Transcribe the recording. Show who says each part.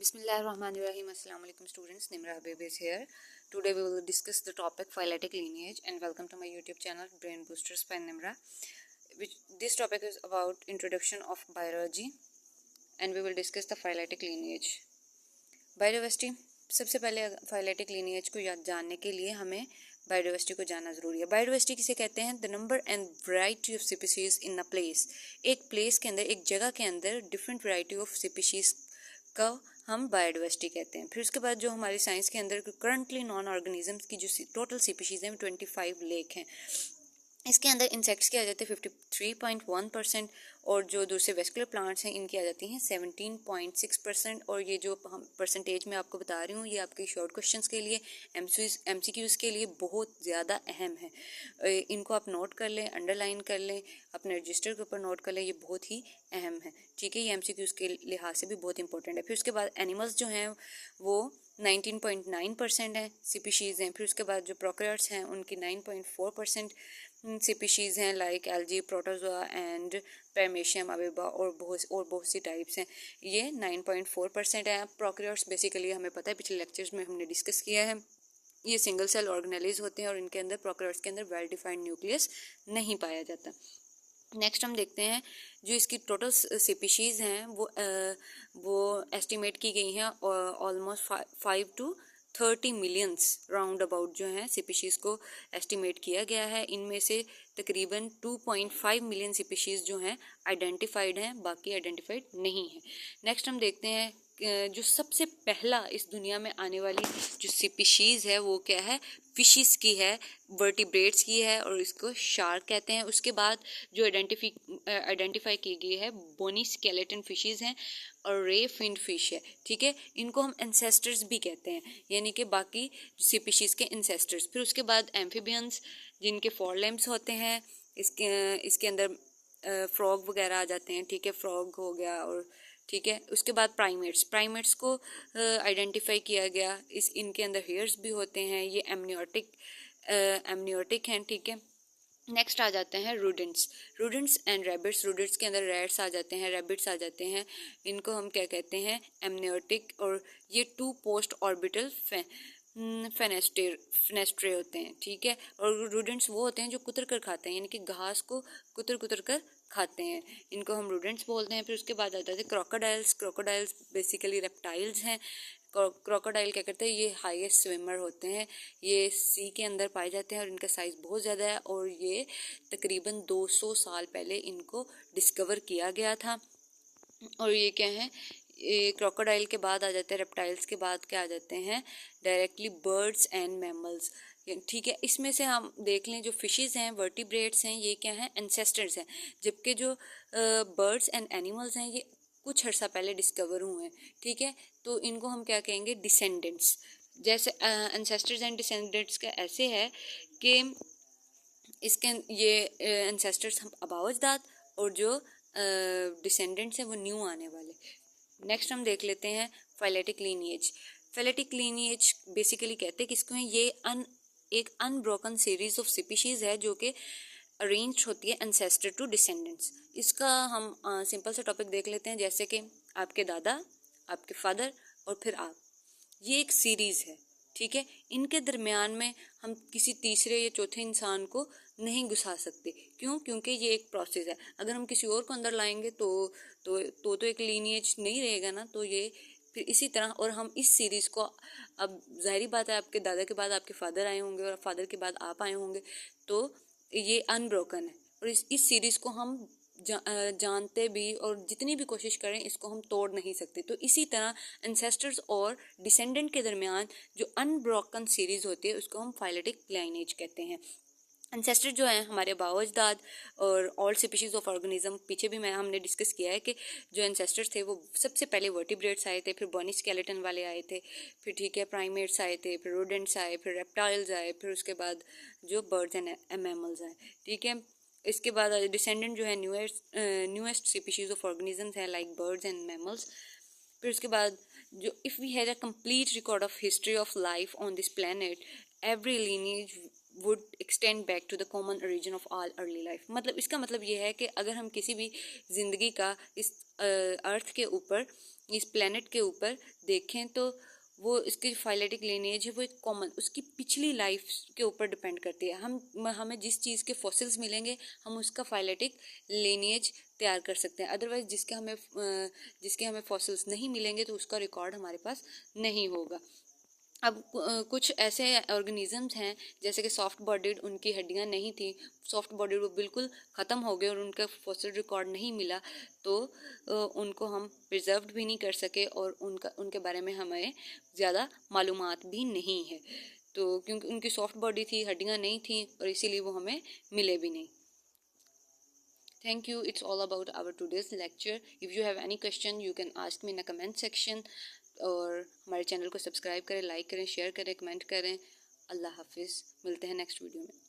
Speaker 1: Bismillahirrahmanirrahim. Assalamu alaikum students. Nimra Habib is here. Today we will discuss the topic phyletic lineage and welcome to my YouTube channel Brain Boosters by Nimra. This topic is about introduction of biology and we will discuss the phyletic lineage. Biodiversity. सबसे पहले phyletic lineage को जानने के लिए हमें biodiversity को जानना ज़रूरी है. बायोडाइवर्सिटी किसे कहते हैं? The number and variety of species in a place. एक प्लेस के अंदर, एक जगह के अंदर डिफरेंट वैरायटी ऑफ स्पीशीज का हम बायोडाइवर्सिटी कहते हैं. फिर उसके बाद जो हमारी साइंस के अंदर करंटली नॉन ऑर्गेनिजम्स की जो टोटल स्पीशीज हैं 25 लाख हैं. इसके अंदर इंसेक्ट्स के आ जाते हैं 53.1% और जो दूसरे वेस्कुलर प्लांट्स हैं इनकी आ जाती हैं 17.6%. और ये जो हम परसेंटेज में आपको बता रही हूँ ये आपके शॉर्ट क्वेश्चंस के लिए, MCQs के लिए बहुत ज़्यादा अहम है. इनको आप नोट कर लें, अंडरलाइन कर लें, अपने रजिस्टर के ऊपर नोट कर लें, ये बहुत ही अहम है. ठीक है, ये MCQs के लिहाज से भी बहुत इंपॉर्टेंट है. फिर उसके बाद एनिमल्स जो हैं वो 19.9% हैं स्पीशीज़ हैं. फिर उसके बाद जो प्रोकैरियोट्स हैं उनकी 9.4% स्पीशीज़ हैं like algae, protozoa and paramecium, amoeba और बहुत सी टाइप्स हैं. ये 9.4% हैं. प्रोकैरियोट्स बेसिकली हमें पता है, पिछले लेक्चर्स में हमने डिस्कस किया है, ये सिंगल सेल ऑर्गेनेलिज होते हैं और इनके अंदर, प्रोकैरियोट्स के अंदर वेल डिफाइंड न्यूक्लियस नहीं पाया जाता. नेक्स्ट हम देखते हैं जो इसकी टोटल स्पीशीज़ हैं वो एस्टिमेट की गई हैं almost 5 to 30 millions round about जो हैं स्पीशीज़ को एस्टिमेट किया गया है. इनमें से तकरीबन 2.5 मिलियन स्पीशीज़ जो हैं आइडेंटिफाइड हैं, बाकी आइडेंटिफाइड नहीं हैं. नेक्स्ट हम देखते हैं जो सबसे पहला इस दुनिया में आने वाली जो स्पीशीज़ है वो क्या है? फिशेस की है, वर्टिब्रेट्स की है और इसको शार्क कहते हैं. उसके बाद जो आइडेंटिफाई की गई है बोनी स्केलेटन फिशेस हैं और रे फिन्ड फिश है. ठीक है, इनको हम एंसेस्टर्स भी कहते हैं, यानी कि बाकी स्पीशीज़ के एंसेस्टर्स. फिर उसके बाद एम्फीबियंस जिनके 4 लिम्ब्स होते हैं, इसके अंदर फ्रॉग वगैरह आ जाते हैं. ठीक है, फ्रॉग हो गया. और ठीक है, उसके बाद प्राइमेट्स को आइडेंटिफाई किया गया. इनके अंदर हेयर्स भी होते हैं, ये एमनियोटिक हैं. ठीक है, नेक्स्ट आ जाते हैं रूडेंट्स एंड रैबिट्स. रूडेंट्स के अंदर रैट्स आ जाते हैं, रैबिट्स आ जाते हैं. इनको हम क्या कहते हैं? एमनियोटिक. और ये 2 पोस्ट ऑर्बिटल फेनेस्ट्रे होते हैं. ठीक है, और रूडेंट्स वो होते हैं जो कुतर कर खाते हैं, यानी कि घास को कुतर कर खाते हैं, इनको हम रूडेंट्स बोलते हैं. फिर उसके बाद आता है क्रोकोडाइल्स बेसिकली रेप्टाइल्स हैं. क्रोकोडाइल क्या करते हैं? ये हाईएस्ट स्विमर होते हैं, ये सी के अंदर पाए जाते हैं और इनका साइज़ बहुत ज़्यादा है और ये तकरीबन 200 साल पहले इनको डिस्कवर किया गया था. और ये क्या है? ये क्रोकोडाइल के बाद आ जाते हैं रेप्टाइल्स के बाद क्या आ जाते हैं? Directly birds and mammals. ठीक है, इसमें से हम देख लें जो फिशेस हैं, वर्टिब्रेट्स हैं, ये क्या हैं? एंसेस्टर्स हैं. जबकि जो बर्ड्स एंड एनिमल्स हैं ये कुछ अर्सा पहले डिस्कवर हुए हैं. ठीक है, तो इनको हम क्या कहेंगे? डिसेंडेंट्स. जैसे एंसेस्टर्स एंड डिसेंडेंट्स का ऐसे है कि इसके ये एंसेस्टर्स हम अबावजदाद और जो डिसेंडेंट्स हैं वो न्यू आने वाले. नेक्स्ट हम देख लेते हैं phyletic lineage. Phyletic lineage basically कहते हैं किसको हैं? ये एक अनब्रोकन सीरीज ऑफ स्पीशीज है जो कि अरेंज होती है एंसेस्टर टू डिसेंडेंट्स. इसका हम सिंपल सा टॉपिक देख लेते हैं, जैसे कि आपके दादा, आपके फादर और फिर आप. ये एक सीरीज है. ठीक है, इनके दरमियान में हम किसी तीसरे या चौथे इंसान को नहीं घुसा सकते. क्यों? क्योंकि ये एक प्रोसेस है. अगर हम किसी और को अंदर लाएंगे तो एक लीनिएज नहीं रहेगा ना. तो ये फिर इसी तरह, और हम इस सीरीज़ को, अब जाहिर बात है आपके दादा के बाद आपके फादर आए होंगे और फादर के बाद आप आए होंगे, तो ये अनब्रोकन है और इस सीरीज़ को हम जानते भी और जितनी भी कोशिश करें इसको हम तोड़ नहीं सकते. तो इसी तरह एंसेस्टर्स और डिसेंडेंट के दरमियान जो अनब्रोकन सीरीज़ होती है उसको हम फाइलेटिक लाइनेज कहते हैं. एंसेस्टर जो है हमारे बावजदाद और ऑल स्पीशीज ऑफ ऑर्गेनिज्म, पीछे भी हमने डिस्कस किया है कि जो एंसेस्टर्स थे वो सबसे पहले वर्टिब्रेट्स आए थे, फिर बोनी स्केलेटन वाले आए थे, फिर ठीक है प्राइमेट्स आए थे, फिर रोडेंट्स आए, फिर रेप्टाइल्स आए, फिर उसके बाद जो बर्ड्स एंड मैमल्स आए. ठीक है, इसके बाद डिसेंडेंट जो है न्यूएस्ट स्पीशीज ऑफ ऑर्गेनिजम्स हैं लाइक बर्ड्स एंड मैमल्स. फिर उसके बाद जो if we had a complete record of history of life on this planet, every lineage would extend back to the common origin of all early life. मतलब इसका मतलब ये है कि अगर हम किसी भी ज़िंदगी का इस अर्थ के ऊपर इस प्लेनेट के ऊपर देखें तो वो इसकी फाइलेटिक लिनिएज है वो एक कॉमन उसकी पिछली लाइफ के ऊपर डिपेंड करती है। हमें जिस चीज़ के फॉसिल्स मिलेंगे हम उसका फाइलेटिक लिनिएज तैयार कर सकते हैं। अदरवाइज जिसके हमें फॉसिल्स नहीं मिलेंगे तो उसका रिकॉर्ड हमारे पास नहीं होगा। अब कुछ ऐसे ऑर्गेनिजम्स हैं जैसे कि सॉफ्ट बॉडीड, उनकी हड्डियां नहीं थी, सॉफ्ट बॉडीड वो बिल्कुल ख़त्म हो गए और उनका फॉसिल रिकॉर्ड नहीं मिला, तो उनको हम प्रिजर्व्ड भी नहीं कर सके और उनके बारे में हमें ज़्यादा मालूमात भी नहीं है। तो क्योंकि उनकी सॉफ्ट बॉडी थी, हड्डियां नहीं थी और इसीलिए वो हमें मिले भी नहीं। Thank you. It's all about our today's lecture. If you have any question, you can ask me in the comment section. और हमारे चैनल को सब्सक्राइब करें, लाइक करें, शेयर करें, कमेंट करें। अल्लाह हाफिज़। मिलते हैं नेक्स्ट वीडियो में।